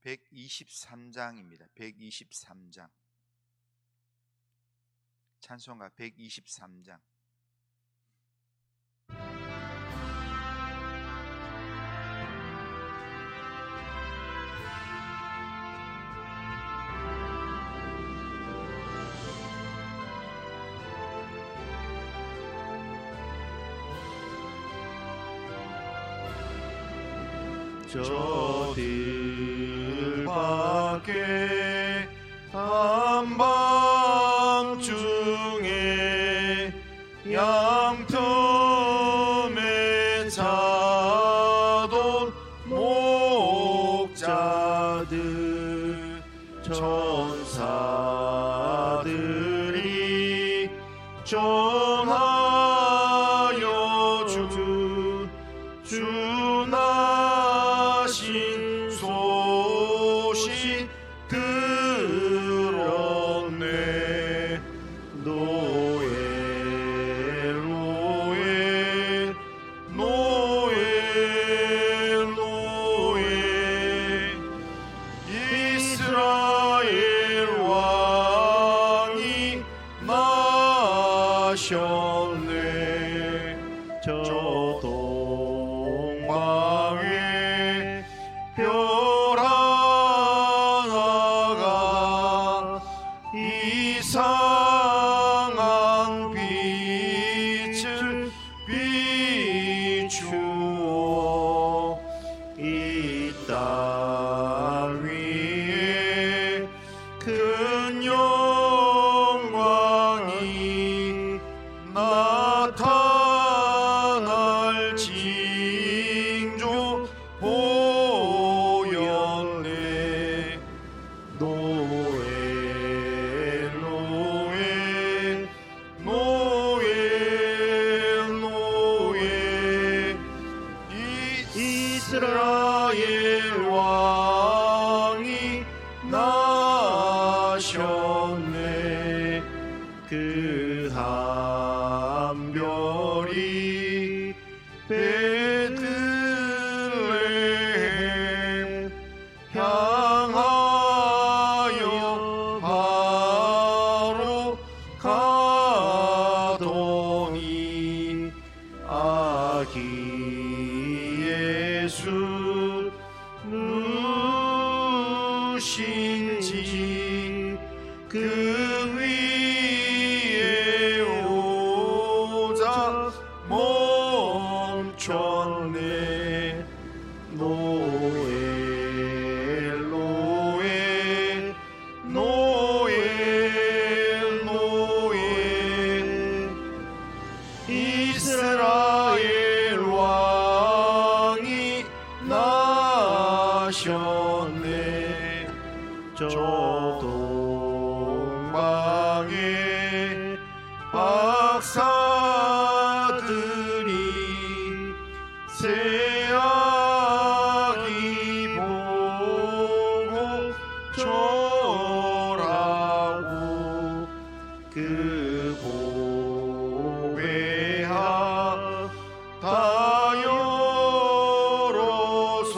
123장입니다. 123장. 찬송가 123장. 저 들밖에 한밤중에 양틈에 자던 목자들 천사들이 전하여 주나신 소식 들었네. 노엘 노엘 노엘 노엘 이스라엘 왕이 나셨네. 저 동방에 별 하나가 이상한 빛을 비추어 이 땅 위에 큰 영광이 나타날 징조 보였네. 노엘 노엘 노엘 노엘 이스라엘 왕이 나셨네. 그 한 별이 베들레헴 향하여 바로 가더니 아기 예수 누신지 그 위에 오자 멈췄네. 노엘 노엘 노엘 노엘 이스라엘 왕이 나셨네. 저 동방에 박사들이 새 아기 보고 절하고 그 보배하 다 열어서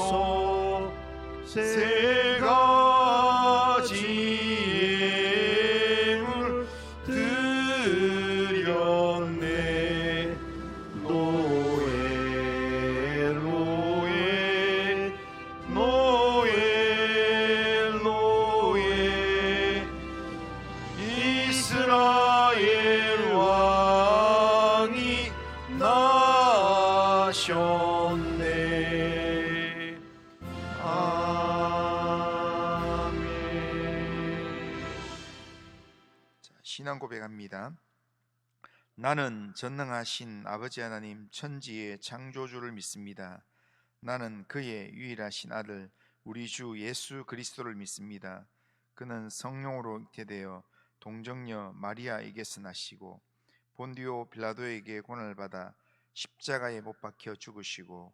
세 가지 예물 드렸네. 노엘 노엘 노엘 노엘 이스라엘 왕이 나셨네. 아멘. 자, 신앙 고백합니다. 나는 전능하신 아버지 하나님 천지의 창조주를 믿습니다. 나는 그의 유일하신 아들 우리 주 예수 그리스도를 믿습니다. 그는 성령으로 잉태되어 동정녀 마리아에게서 나시고 본디오 빌라도에게 고난을 받아 십자가에 못 박혀 죽으시고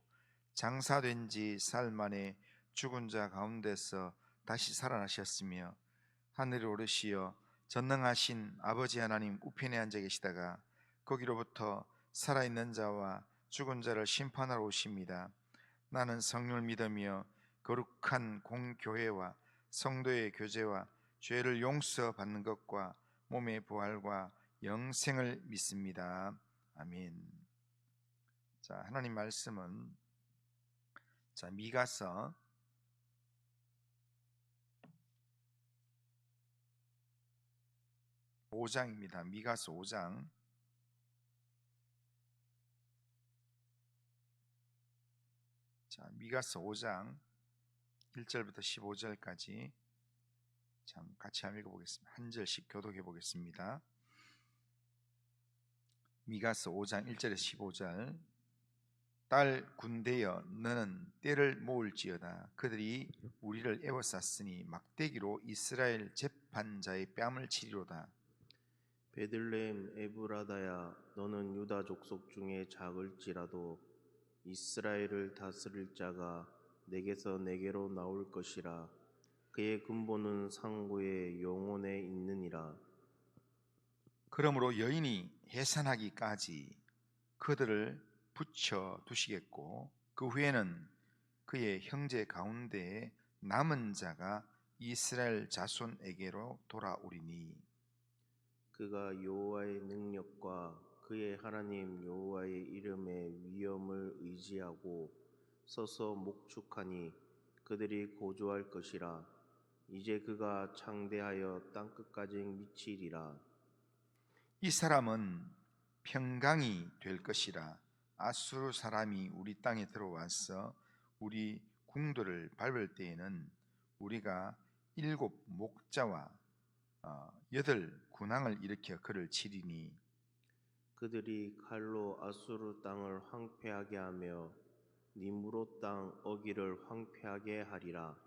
장사된 지 사흘 만에 죽은 자 가운데서 다시 살아나셨으며 하늘에 오르시어 전능하신 아버지 하나님 우편에 앉아 계시다가 거기로부터 살아있는 자와 죽은 자를 심판하러 오십니다. 나는 성령을 믿으며 거룩한 공교회와 성도의 교제와 죄를 용서받는 것과 몸의 부활과 영생을 믿습니다. 아멘. 자, 하나님 말씀은 미가서 5장입니다. 미가서 5장 미가서 5장 1절부터 15절까지 같이 한번 읽어보겠습니다. 한 절씩 교독해 보겠습니다. 미가서 5장 1절에서 15절. 딸 군대여, 너는 떼를 모을지어다. 그들이 우리를 애워쌌으니 막대기로 이스라엘 재판자의 뺨을 치리로다. 베들레헴 에브라다야, 너는 유다 족속 중에 작을지라도 이스라엘을 다스릴 자가 내게서 내게로 나올 것이라. 그의 근본은 상고의 영혼에 있느니라. 그러므로 여인이 해산하기까지 그들을 붙여 두시겠고, 그 후에는 그의 형제 가운데에 남은 자가 이스라엘 자손에게로 돌아오리니, 그가 여호와의 능력과 그의 하나님 여호와의 이름의 위엄을 의지하고 서서 목축하니 그들이 고조할 것이라. 이제 그가 창대하여 땅끝까지 미치리라. 이 사람은 평강이 될 것이라. 아수르 사람이 우리 땅에 들어와서 우리 궁들을 밟을 때에는 우리가 7 목자와 8 군왕을 일으켜 그를 치리니, 그들이 칼로 아수르 땅을 황폐하게 하며 니무롯 땅 어기를 황폐하게 하리라.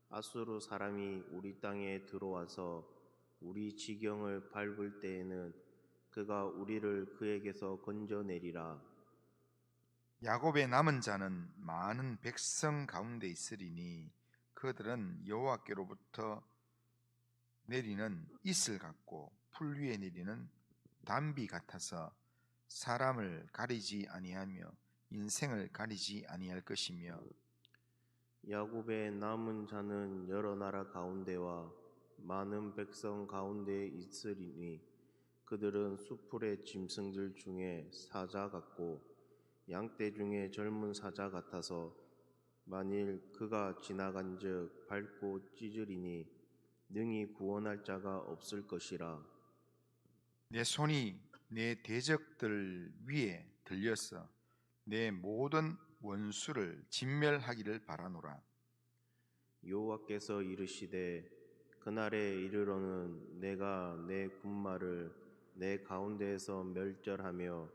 아수르 사람이 우리 땅에 들어와서 우리 지경을 밟을 때에는 그가 우리를 그에게서 건져내리라. 야곱의 남은 자는 많은 백성 가운데 있으리니 그들은 여호와께로부터 내리는 이슬 같고 풀 위에 내리는 담비 같아서 사람을 가리지 아니하며 인생을 가리지 아니할 것이며, 야곱의 남은 자는 여러 나라 가운데와 많은 백성 가운데 있으리니 그들은 수풀의 짐승들 중에 사자 같고 양떼 중에 젊은 사자 같아서 만일 그가 지나간즉 밟고 찢으리니 능히 구원할 자가 없을 것이라. 내 손이 내 대적들 위에 들려서 내 모든 원수를 진멸하기를 바라노라. 여호와께서 이르시되 그날에 이르러는 내가 내 군마를 내 가운데에서 멸절하며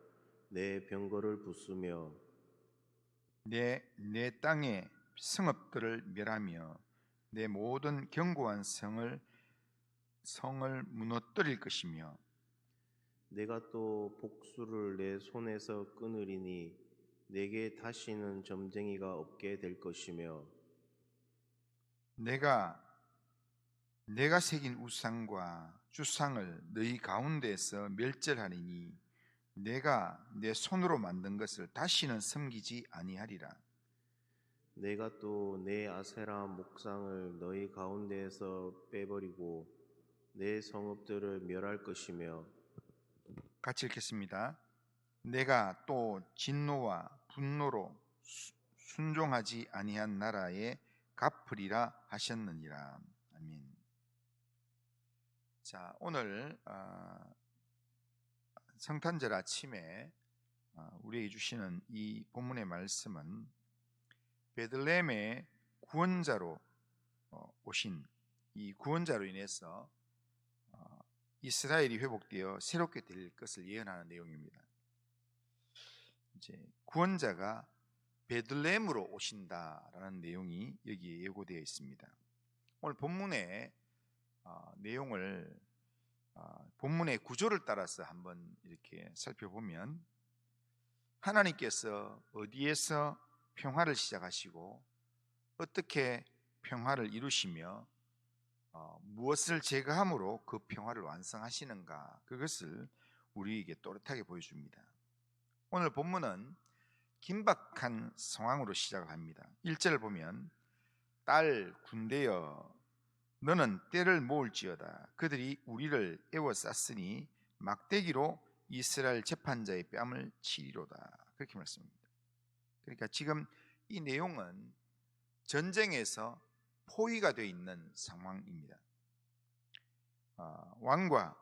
내 병거를 부수며 내 땅의 성읍들을 멸하며 내 모든 견고한 성을 무너뜨릴 것이며, 내가 또 복수를 내 손에서 끊으리니 내게 다시는 점쟁이가 없게 될 것이며 내가 새긴 우상과 주상을 너희 가운데에서 멸절하리니 내가 내 손으로 만든 것을 다시는 섬기지 아니하리라. 내가 또 내 아세라 목상을 너희 가운데에서 빼버리고 내 성읍들을 멸할 것이며, 같이 읽겠습니다. 내가 또 진노와 분노로 순종하지 아니한 나라에 갚으리라 하셨느니라. 아멘. 자, 오늘 성탄절 아침에 우리에게 주시는 이 본문의 말씀은 베들레헴의 구원자로 오신 이 구원자로 인해서 이스라엘이 회복되어 새롭게 될 것을 예언하는 내용입니다. 이제 구원자가 베들레헴으로 오신다라는 내용이 여기에 예고되어 있습니다. 오늘 본문의 내용을 본문의 구조를 따라서 한번 이렇게 살펴보면, 하나님께서 어디에서 평화를 시작하시고 어떻게 평화를 이루시며 무엇을 제거함으로 그 평화를 완성하시는가, 그것을 우리에게 또렷하게 보여줍니다. 오늘 본문은 긴박한 상황으로 시작을 합니다. 1절을 보면 딸 군대여 너는 때를 모을지어다. 그들이 우리를 애워쌌으니 막대기로 이스라엘 재판자의 뺨을 치리로다. 그렇게 말씀합니다. 그러니까 지금 이 내용은 전쟁에서 포위가 되어 있는 상황입니다. 왕과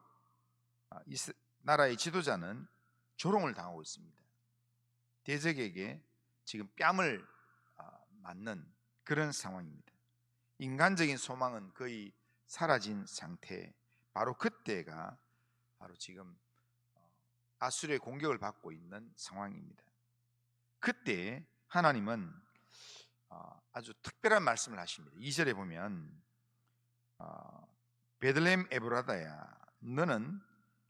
나라의 지도자는 조롱을 당하고 있습니다. 대적에게 지금 뺨을 맞는 그런 상황입니다. 인간적인 소망은 거의 사라진 상태. 바로 그때가 바로 지금 아수르의 공격을 받고 있는 상황입니다. 그때 하나님은 아주 특별한 말씀을 하십니다. 2절에 보면 베들레헴 에브라다야 너는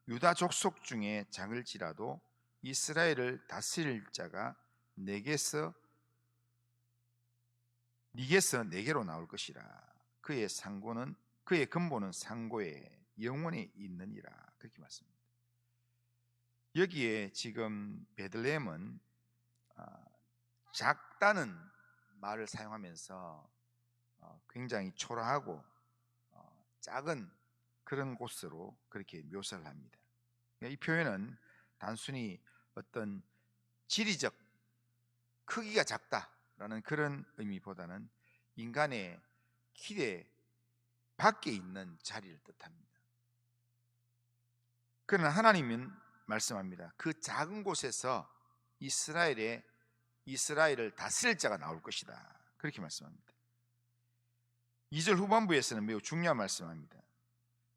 유다 족속 중에 작을지라도 이스라엘을 다스릴 자가 네게서 네게로 나올 것이라. 그의 근본은 상고에 영원히 있느니라. 그렇게 말씀합니다. 여기에 지금 베들레헴은 작다는 말을 사용하면서 굉장히 초라하고 작은 그런 곳으로 그렇게 묘사를 합니다. 이 표현은 단순히 어떤 지리적 크기가 작다라는 그런 의미보다는 인간의 기대 밖에 있는 자리를 뜻합니다. 그러나 하나님은 말씀합니다. 그 작은 곳에서 이스라엘을 다스릴 자가 나올 것이다. 그렇게 말씀합니다. 2절 후반부에서는 매우 중요한 말씀합니다.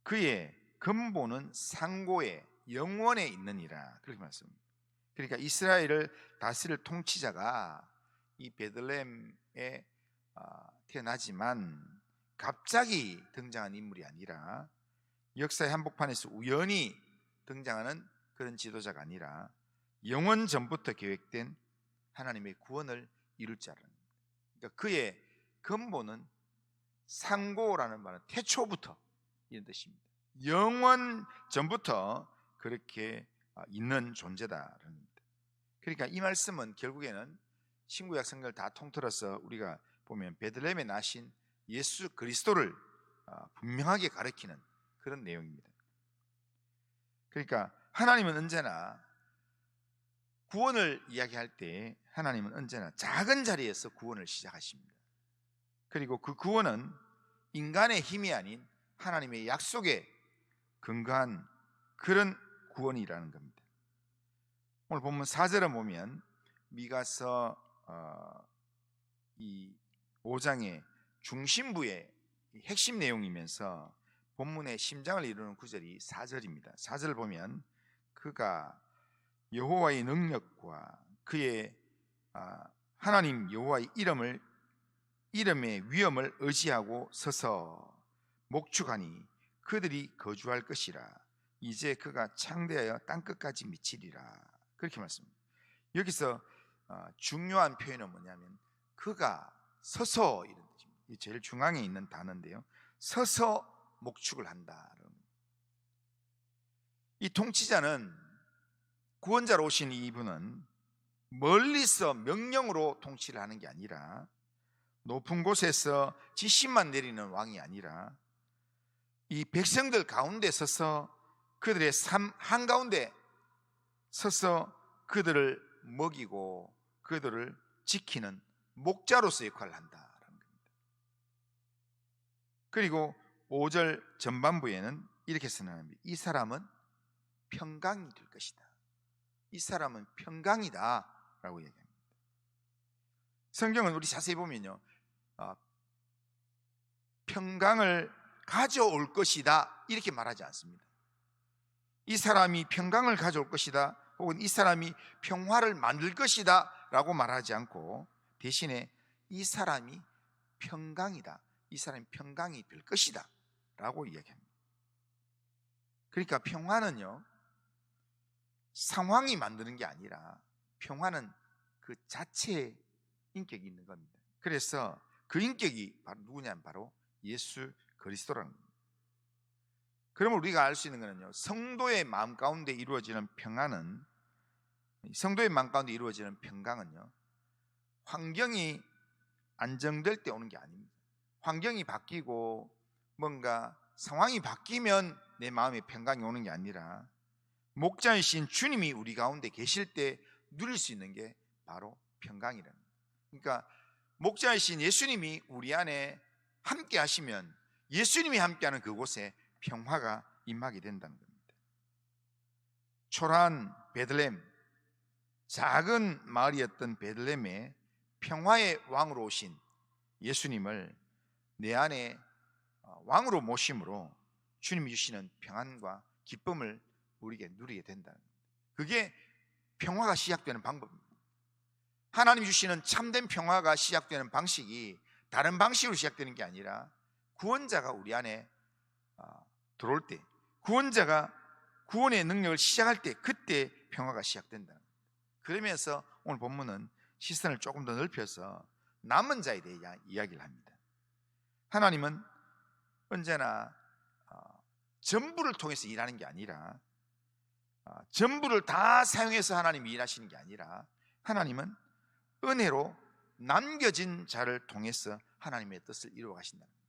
그의 근본은 상고에 영원에 있느니라. 그렇게 말씀합니다. 그러니까 이스라엘을 다스릴 통치자가 이 베들레헴에 태어나지만 갑자기 등장한 인물이 아니라 역사의 한복판에서 우연히 등장하는 그런 지도자가 아니라 영원 전부터 계획된 하나님의 구원을 이룰 자라는, 그러니까 그의 근본은 상고라는 말은 태초부터 이런 뜻입니다. 영원 전부터 그렇게 있는 존재다라는 겁니다. 그러니까 이 말씀은 결국에는 신구약 성경을 다 통틀어서 우리가 보면 베들레헴에 나신 예수 그리스도를 분명하게 가리키는 그런 내용입니다. 그러니까 하나님은 언제나 구원을 이야기할 때 하나님은 언제나 작은 자리에서 구원을 시작하십니다. 그리고 그 구원은 인간의 힘이 아닌 하나님의 약속에 근거한 그런 구원이라는 겁니다. 오늘 본문 4절을 보면 미가서 이 5장의 중심부의 핵심 내용이면서 본문의 심장을 이루는 구절이 4절입니다. 4절을 보면 그가 여호와의 능력과 그의 하나님 여호와의 이름의 위엄을 의지하고 서서 목축하니 그들이 거주할 것이라. 이제 그가 창대하여 땅끝까지 미치리라. 그렇게 말씀합니다. 여기서 중요한 표현은 뭐냐면 그가 서서 이런 뜻입니다. 이 제일 중앙에 있는 단어인데요. 서서 목축을 한다. 이 통치자는 구원자로 오신 이분은 멀리서 명령으로 통치를 하는 게 아니라 높은 곳에서 지시만 내리는 왕이 아니라 이 백성들 가운데 서서 그들의 삶 한가운데 서서 그들을 먹이고 그들을 지키는 목자로서 역할을 한다라는 겁니다. 그리고 5절 전반부에는 이렇게 선언합니다. 이 사람은 평강이 될 것이다. 이 사람은 평강이다 라고 얘기합니다. 성경은 우리 자세히 보면요, 평강을 가져올 것이다 이렇게 말하지 않습니다. 이 사람이 평강을 가져올 것이다 혹은 이 사람이 평화를 만들 것이다 라고 말하지 않고 대신에 이 사람이 평강이다, 이 사람이 평강이 될 것이다 라고 이야기합니다. 그러니까 평화는요 상황이 만드는 게 아니라 평화는 그 자체의 인격이 있는 겁니다. 그래서 그 인격이 바로 누구냐면 바로 예수 그리스도라는 겁니다. 그러면 우리가 알 수 있는 것은요, 성도의 마음 가운데 이루어지는 평안은, 성도의 마음 가운데 이루어지는 평강은요 환경이 안정될 때 오는 게 아닙니다. 환경이 바뀌고 뭔가 상황이 바뀌면 내 마음에 평강이 오는 게 아니라 목자이신 주님이 우리 가운데 계실 때 누릴 수 있는 게 바로 평강이라는 거예요. 그러니까 목자이신 예수님이 우리 안에 함께 하시면 예수님이 함께하는 그곳에 평화가 임하게 된다는 겁니다. 초라한 베들레헴, 작은 마을이었던 베들레헴에 평화의 왕으로 오신 예수님을 내 안에 왕으로 모심으로 주님이 주시는 평안과 기쁨을 우리에게 누리게 된다는 겁니다. 그게 평화가 시작되는 방법입니다. 하나님 주시는 참된 평화가 시작되는 방식이 다른 방식으로 시작되는 게 아니라 구원자가 우리 안에 들어올 때, 구원자가 구원의 능력을 시작할 때, 그때 평화가 시작된다는 겁니다. 그러면서 오늘 본문은 시선을 조금 더 넓혀서 남은 자에 대해 이야기를 합니다. 하나님은 언제나 전부를 통해서 일하는 게 아니라, 전부를 다 사용해서 하나님이 일하시는 게 아니라, 하나님은 은혜로 남겨진 자를 통해서 하나님의 뜻을 이루어 가신다는 거예요.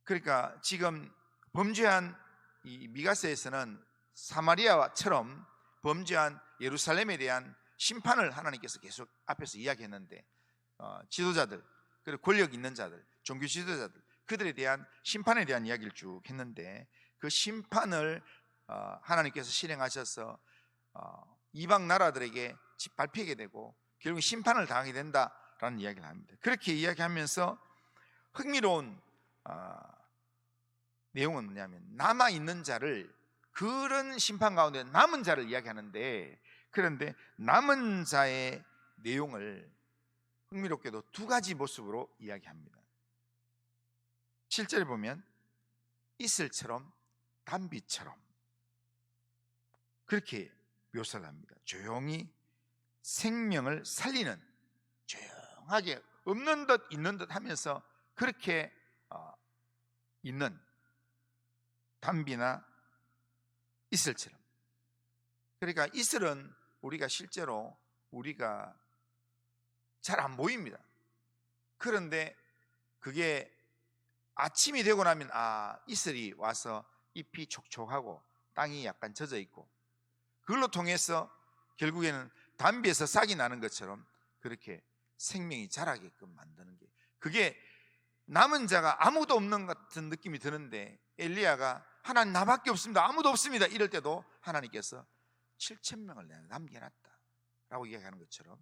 그러니까 지금 범죄한 이 미가서에서는 사마리아처럼 범죄한 예루살렘에 대한 심판을 하나님께서 계속 앞에서 이야기했는데, 지도자들, 그리고 권력 있는 자들, 종교 지도자들, 그들에 대한 심판에 대한 이야기를 쭉 했는데, 그 심판을 하나님께서 실행하셔서 이방 나라들에게 밟히게 되고 결국 심판을 당하게 된다라는 이야기를 합니다. 그렇게 이야기하면서 흥미로운 내용은 뭐냐면, 남아있는 자를, 그런 심판 가운데 남은 자를 이야기하는데, 그런데 남은 자의 내용을 흥미롭게도 두 가지 모습으로 이야기합니다. 7절에 보면 이슬처럼 단비처럼 그렇게 묘사를 합니다. 조용히 생명을 살리는, 조용하게 없는 듯 있는 듯 하면서 그렇게 있는 단비나 이슬처럼. 그러니까 이슬은 우리가 실제로 우리가 잘 안 보입니다. 그런데 그게 아침이 되고 나면 이슬이 와서 잎이 촉촉하고 땅이 약간 젖어 있고, 그걸로 통해서 결국에는 단비에서 싹이 나는 것처럼 그렇게 생명이 자라게끔 만드는 게, 그게 남은 자가 아무도 없는 것 같은 느낌이 드는데, 엘리야가 하나님 나밖에 없습니다, 아무도 없습니다 이럴 때도 하나님께서 7,000명을 내가 남겨놨다 라고 이야기하는 것처럼,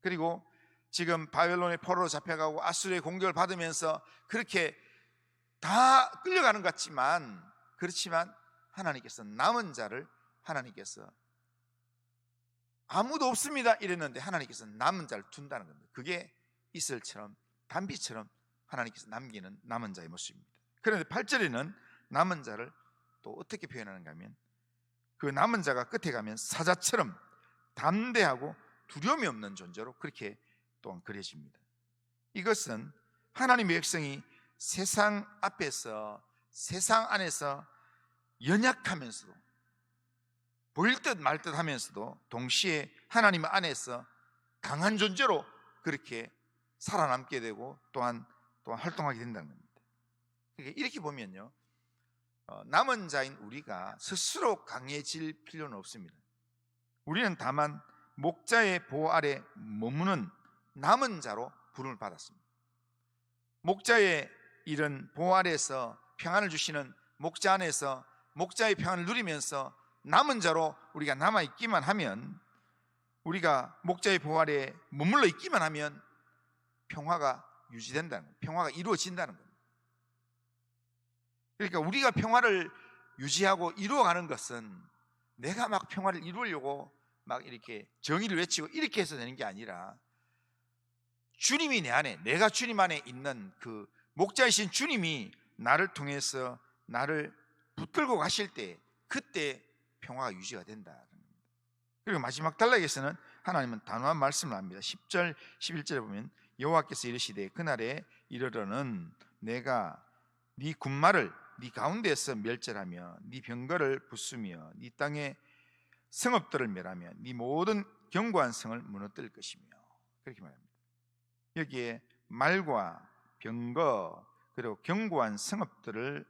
그리고 지금 바벨론의 포로로 잡혀가고 아수르의 공격을 받으면서 그렇게 다 끌려가는 것 같지만, 그렇지만 하나님께서 남은 자를, 하나님께서 아무도 없습니다 이랬는데 하나님께서 남은 자를 둔다는 겁니다. 그게 이슬처럼 단비처럼 하나님께서 남기는 남은 자의 모습입니다. 그런데 8절에는 남은 자를 또 어떻게 표현하는가 하면, 그 남은 자가 끝에 가면 사자처럼 담대하고 두려움이 없는 존재로 그렇게 또한 그려집니다. 이것은 하나님의 백성이 세상 앞에서, 세상 안에서 연약하면서도, 보일 듯 말 듯 하면서도 동시에 하나님 안에서 강한 존재로 그렇게 살아남게 되고 또한 활동하게 된다는 겁니다. 이렇게 보면요, 남은 자인 우리가 스스로 강해질 필요는 없습니다. 우리는 다만 목자의 보호 아래 머무는 남은 자로 부름을 받았습니다. 목자의 이런 보호 아래에서 평안을 주시는 목자 안에서 목자의 평안을 누리면서 남은 자로 우리가 남아있기만 하면, 우리가 목자의 보호 아래에 머물러 있기만 하면 평화가 유지된다는 거예요. 평화가 이루어진다는 겁니다. 그러니까 우리가 평화를 유지하고 이루어가는 것은 내가 막 평화를 이루려고 막 이렇게 정의를 외치고 이렇게 해서 되는 게 아니라, 주님이 내 안에, 내가 주님 안에 있는 그 목자이신 주님이 나를 통해서 나를 붙들고 가실 때, 그때 평화가 유지가 된다는 겁니다. 그리고 마지막 단락에서는 하나님은 단호한 말씀을 합니다. 10절 11절에 보면 여호와께서 이르시되 그날에 이르러는 내가 네 군마를 네 가운데에서 멸절하며 네 병거를 부수며 네 땅의 성읍들을 멸하며 네 모든 견고한 성을 무너뜨릴 것이며, 그렇게 말합니다. 여기에 말과 병거 그리고 견고한 성읍들을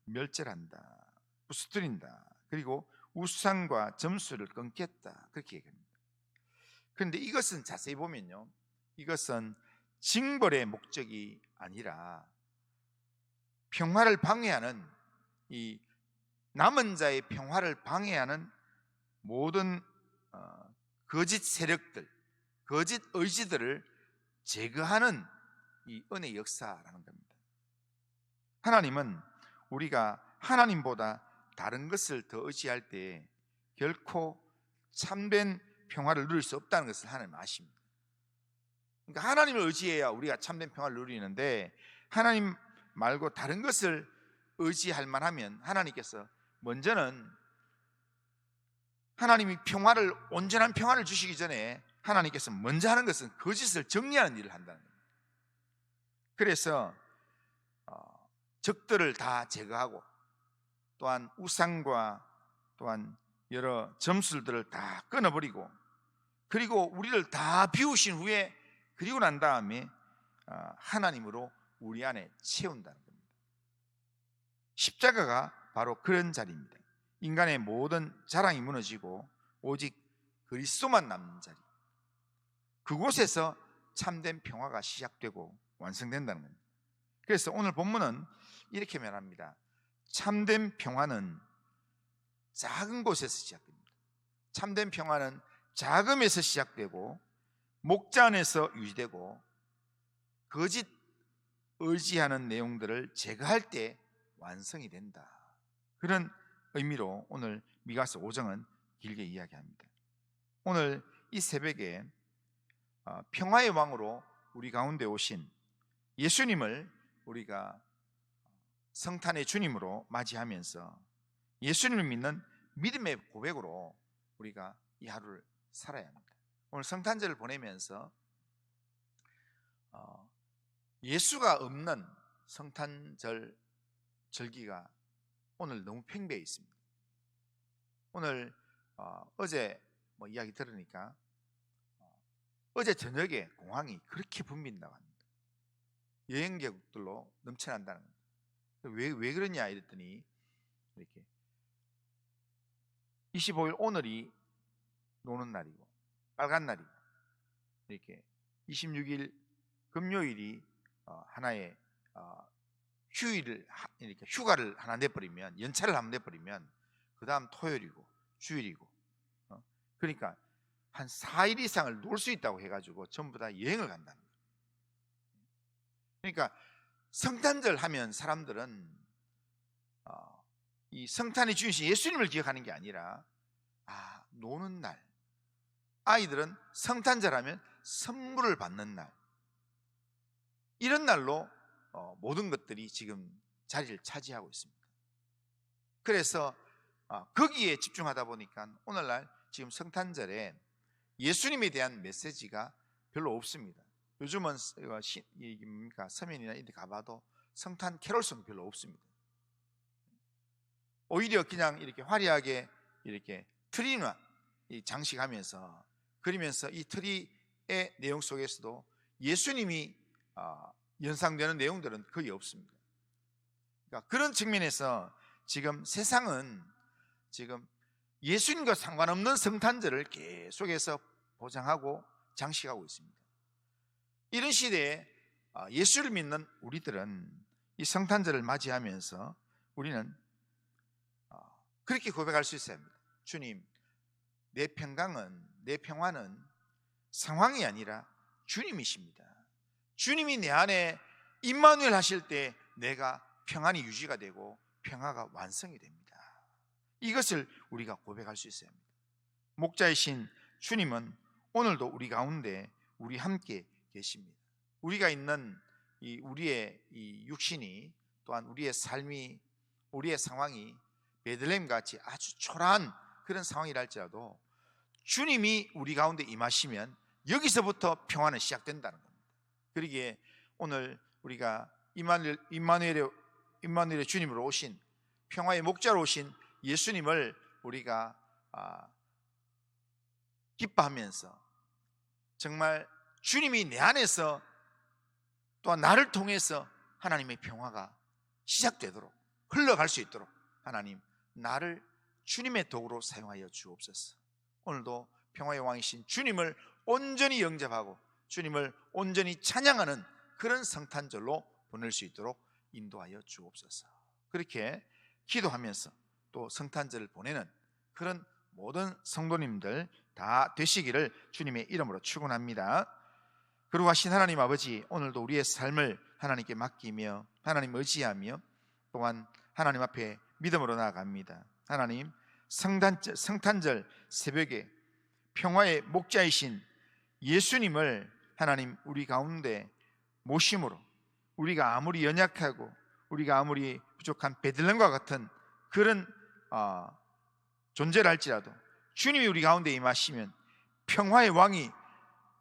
멸절한다, 부수뜨린다, 그리고 우상과 점수를 끊겠다, 그렇게 얘기합니다. 그런데 이것은 자세히 보면요, 이것은 징벌의 목적이 아니라 평화를 방해하는, 이 남은 자의 평화를 방해하는 모든 거짓 세력들, 거짓 의지들을 제거하는 이 은혜의 역사라는 겁니다. 하나님은 우리가 하나님보다 다른 것을 더 의지할 때 결코 참된 평화를 누릴 수 없다는 것을 하나님은 아십니다. 그러니까 하나님을 의지해야 우리가 참된 평화를 누리는데, 하나님 말고 다른 것을 의지할 만하면 하나님께서 먼저는 하나님이 평화를, 온전한 평화를 주시기 전에 하나님께서 먼저 하는 것은 거짓을 정리하는 일을 한다는 겁니다. 그래서 적들을 다 제거하고, 또한 우상과 또한 여러 점술들을 다 끊어버리고, 그리고 우리를 다 비우신 후에, 그리고 난 다음에 하나님으로 우리 안에 채운다는 겁니다. 십자가가 바로 그런 자리입니다. 인간의 모든 자랑이 무너지고 오직 그리스도만 남는 자리, 그곳에서 참된 평화가 시작되고 완성된다는 겁니다. 그래서 오늘 본문은 이렇게 말합니다. 참된 평화는 작은 곳에서 시작됩니다. 참된 평화는 자금에서 시작되고 목자 안에서 유지되고 거짓 의지하는 내용들을 제거할 때 완성이 된다, 그런 의미로 오늘 미가서 5장은 길게 이야기합니다. 오늘 이 새벽에 평화의 왕으로 우리 가운데 오신 예수님을 우리가 성탄의 주님으로 맞이하면서 예수님을 믿는 믿음의 고백으로 우리가 이 하루를 살아야 합니다. 오늘 성탄절을 보내면서 예수가 없는 성탄절 절기가 오늘 너무 팽배해 있습니다. 오늘 어제 이야기 들으니까 어제 저녁에 공항이 그렇게 붐빈다고 합니다. 여행객들로 넘쳐난다는 겁니다. 왜 그러냐 이랬더니, 이렇게 25일 오늘이 노는 날이고 빨간 날이고, 이렇게 26일 금요일이 하나의 휴일을, 이렇게 휴가를 하나 내버리면, 연차를 한번 내버리면 그 다음 토요일이고 주일이고, 그러니까 한 4일 이상을 놀 수 있다고 해가지고 전부 다 여행을 간다는 거예요. 그러니까 성탄절 하면 사람들은 이 성탄의 주인이신 예수님을 기억하는 게 아니라 노는 날, 아이들은 성탄절 하면 선물을 받는 날, 이런 날로 모든 것들이 지금 자리를 차지하고 있습니다. 그래서 거기에 집중하다 보니까 오늘날 지금 성탄절에 예수님에 대한 메시지가 별로 없습니다. 요즘은 서면이나 이런 데 가봐도 성탄 캐롤송 별로 없습니다. 오히려 그냥 이렇게 화려하게 이렇게 트리나 장식하면서, 그리면서 이 트리의 내용 속에서도 예수님이 연상되는 내용들은 거의 없습니다. 그러니까 그런 측면에서 지금 세상은 지금 예수님과 상관없는 성탄절을 계속해서 보장하고 장식하고 있습니다. 이런 시대에 예수를 믿는 우리들은 이 성탄절을 맞이하면서 우리는 그렇게 고백할 수 있어야 합니다. 주님, 내 평강은, 내 평화는 상황이 아니라 주님이십니다. 주님이 내 안에 임마누엘 하실 때 내가 평안이 유지가 되고 평화가 완성이 됩니다. 이것을 우리가 고백할 수 있어야 합니다. 목자이신 주님은 오늘도 우리 가운데 우리 함께 계십니다. 우리가 있는 우리의 이 육신이, 또한 우리의 삶이, 우리의 상황이 베들레헴 같이 아주 초라한 그런 상황이라 할지라도 주님이 우리 가운데 임하시면 여기서부터 평화는 시작된다는 겁니다. 그러기에 오늘 우리가 임마누엘의 주님으로 오신, 평화의 목자로 오신 예수님을 우리가 기뻐하면서 정말 주님이 내 안에서 또한 나를 통해서 하나님의 평화가 시작되도록 흘러갈 수 있도록 하나님 나를 주님의 도구로 사용하여 주옵소서. 오늘도 평화의 왕이신 주님을 온전히 영접하고 주님을 온전히 찬양하는 그런 성탄절로 보낼 수 있도록 인도하여 주옵소서. 그렇게 기도하면서 또 성탄절을 보내는 그런 모든 성도님들 다 되시기를 주님의 이름으로 축원합니다. 거룩하신 하나님 아버지, 오늘도 우리의 삶을 하나님께 맡기며 하나님 의지하며 또한 하나님 앞에 믿음으로 나아갑니다. 하나님, 성탄절 새벽에 평화의 목자이신 예수님을 하나님 우리 가운데 모심으로 우리가 아무리 연약하고 우리가 아무리 부족한 베들레헴과 같은 그런 존재를 할지라도 주님이 우리 가운데 임하시면 평화의 왕이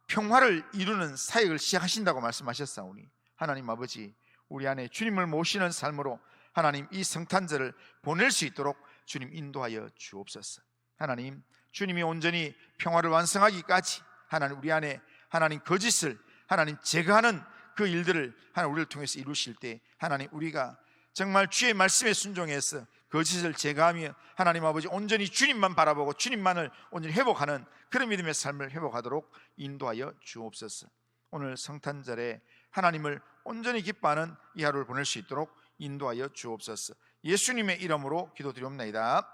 평화를 이루는 사역을 시작하신다고 말씀하셨사오니 하나님 아버지, 우리 안에 주님을 모시는 삶으로 하나님 이 성탄절을 보낼 수 있도록 주님 인도하여 주옵소서. 하나님, 주님이 온전히 평화를 완성하기까지 하나님 우리 안에 하나님 거짓을 하나님 제거하는 그 일들을 하나님 우리를 통해서 이루실 때 하나님 우리가 정말 주의 말씀에 순종해서 거짓을 제거하며 하나님 아버지 온전히 주님만 바라보고 주님만을 온전히 회복하는 그런 믿음의 삶을 회복하도록 인도하여 주옵소서. 오늘 성탄절에 하나님을 온전히 기뻐하는 이 하루를 보낼 수 있도록 인도하여 주옵소서. 예수님의 이름으로 기도드리옵나이다.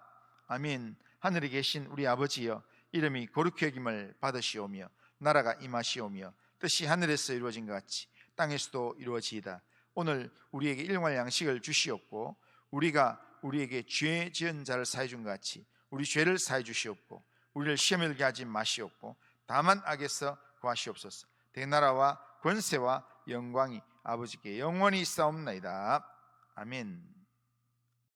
아멘. 하늘에 계신 우리 아버지여, 이름이 거룩히 여김을 받으시오며 나라가 임하시오며 뜻이 하늘에서 이루어진 것 같이 땅에서도 이루어지이다. 오늘 우리에게 일용할 양식을 주시옵고 우리가 우리에게 죄 지은 자를 사해 준 것 같이 우리 죄를 사해 주시옵고 우리를 시험에 들게 하지 마시옵고 다만 악에서 구하시옵소서. 대나라와 권세와 영광이 아버지께 영원히 있사옵나이다. 아멘.